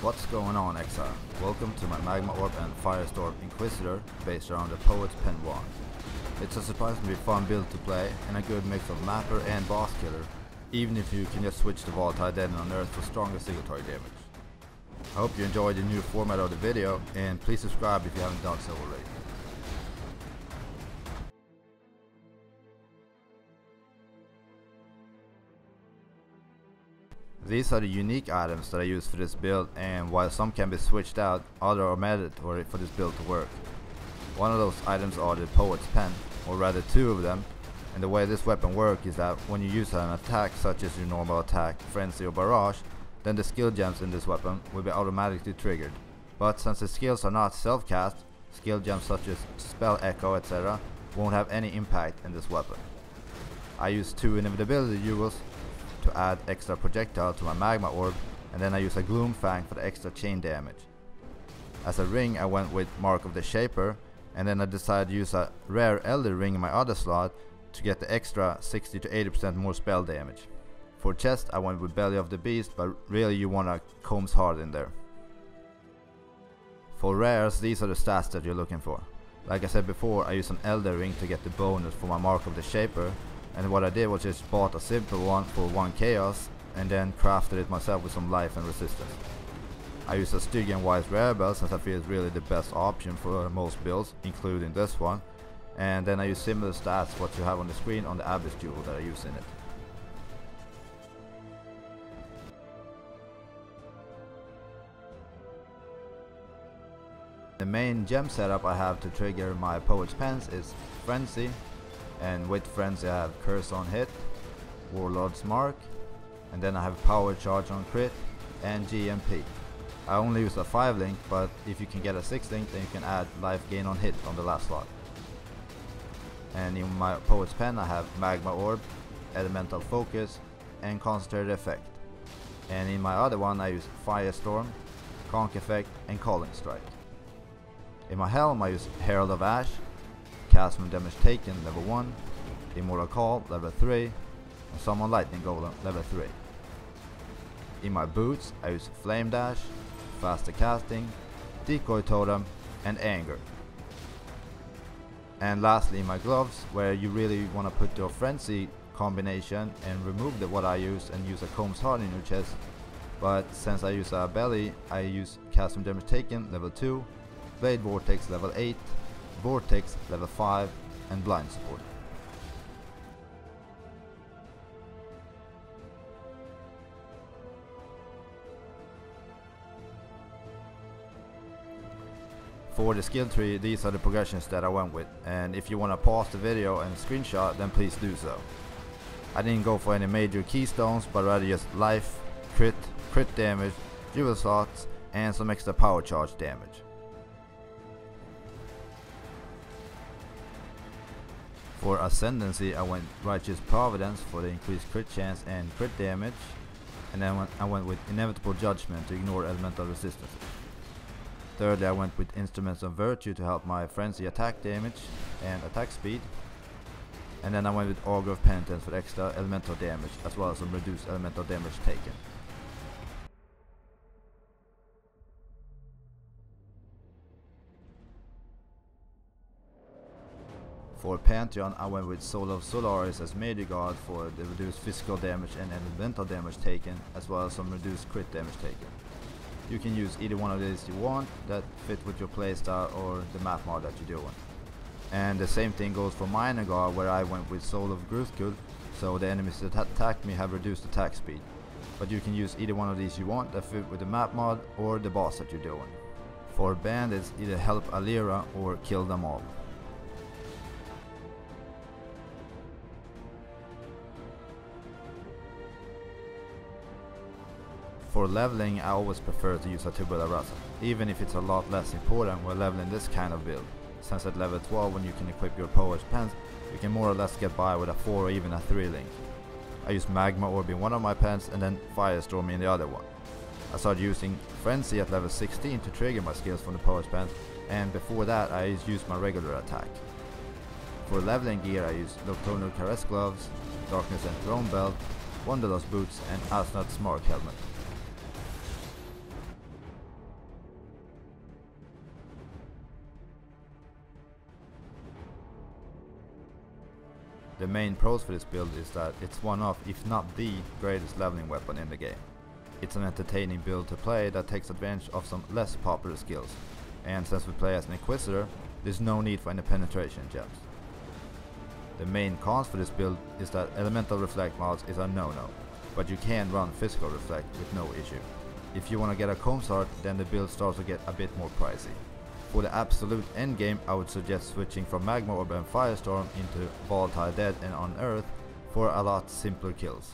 What's going on, Exile? Welcome to my Magma Orb and Firestorm Inquisitor based around the Poet's Pen wand. It's a surprisingly fun build to play and a good mix of mapper and boss killer, even if you can just switch to Volatile Dead on Earth for stronger single target damage. I hope you enjoyed the new format of the video, and please subscribe if you haven't done so already. These are the unique items that I use for this build, and while some can be switched out, others are mandatory for this build to work. One of those items are the Poet's Pen, or rather two of them, and the way this weapon works is that when you use an attack such as your normal attack, frenzy or barrage, then the skill gems in this weapon will be automatically triggered. But since the skills are not self-cast, skill gems such as spell echo etc. won't have any impact in this weapon. I use two inevitability jewels to add extra projectile to my Magma Orb, and then I use a Gloom Fang for the extra chain damage. As a ring I went with Mark of the Shaper, and then I decided to use a rare Elder Ring in my other slot to get the extra 60 to 80% more spell damage. For chest I went with Belly of the Beast, but really you want a Comb's Heart in there. For rares, these are the stats that you're looking for. Like I said before, I used an Elder Ring to get the bonus for my Mark of the Shaper, and what I did was just bought a simple one for 1 chaos and then crafted it myself with some life and resistance. I used a Stygian Wise Rare Bell since I feel it's really the best option for most builds, including this one, and then I use similar stats what you have on the screen on the Abyss Jewel that I use in it. The main gem setup I have to trigger my Poet's Pens is Frenzy, and with Frenzy I have Curse on hit, Warlord's Mark, and then I have Power Charge on crit and GMP. I only use a 5 link, but if you can get a 6 link then you can add life gain on hit on the last slot. And in my Poet's Pen I have Magma Orb, Elemental Focus and Concentrated Effect. And in my other one I use Firestorm, Conk Effect and Calling Strike. In my helm I use Herald of Ash, Cast from Damage Taken level 1, Immortal Call level 3, and Summon Lightning Golem level 3. In my boots I use Flame Dash, Faster Casting, Decoy Totem and Anger. And lastly in my gloves, where you really want to put your Frenzy combination and remove what I use and use a Comb's Heart in your chest, but since I use a belly I use Cast from Damage Taken level 2, Blade Vortex level 8, Vortex level 5 and Blind Support. For the skill tree, these are the progressions that I went with, and if you want to pause the video and screenshot then please do so. I didn't go for any major keystones, but rather just life, crit damage, jewel slots and some extra power charge damage. For Ascendancy I went Righteous Providence for the increased crit chance and crit damage, and then I went with Inevitable Judgment to ignore elemental resistances. Thirdly I went with Instruments of Virtue to help my Frenzy attack damage and attack speed, and then I went with Augur of Penitence for extra elemental damage as well as some reduced elemental damage taken. For Pantheon I went with Soul of Solaris as Major God for the reduced physical damage and elemental damage taken, as well as some reduced crit damage taken. You can use either one of these you want that fit with your playstyle or the map mod that you're doing. And the same thing goes for Minor God, where I went with Soul of Gruthkul, so the enemies that attack me have reduced attack speed. But you can use either one of these you want that fit with the map mod or the boss that you're doing. For Bandits, either help Alira or kill them all. For leveling I always prefer to use a Tabula Rasa, even if it's a lot less important when leveling this kind of build, since at level 12 when you can equip your Poet's Pens you can more or less get by with a 4 or even a 3 link. I use Magma Orb in one of my pens and then Firestorm in the other one. I started using Frenzy at level 16 to trigger my skills from the Poet's Pens, and before that I used my regular attack. For leveling gear I use Nocturnal Caress Gloves, Darkness and Throne Belt, Wanderlust Boots and Asnod's Mark Helmet. The main pros for this build is that it's one of, if not the greatest leveling weapon in the game. It's an entertaining build to play that takes advantage of some less popular skills, and since we play as an Inquisitor, there's no need for any penetration gems. The main cons for this build is that elemental reflect mods is a no-no, but you can run physical reflect with no issue. If you want to get a comb start, then the build starts to get a bit more pricey. For the absolute endgame, I would suggest switching from Magma Orb and Firestorm into Volatile Dead and Unearth for a lot simpler kills.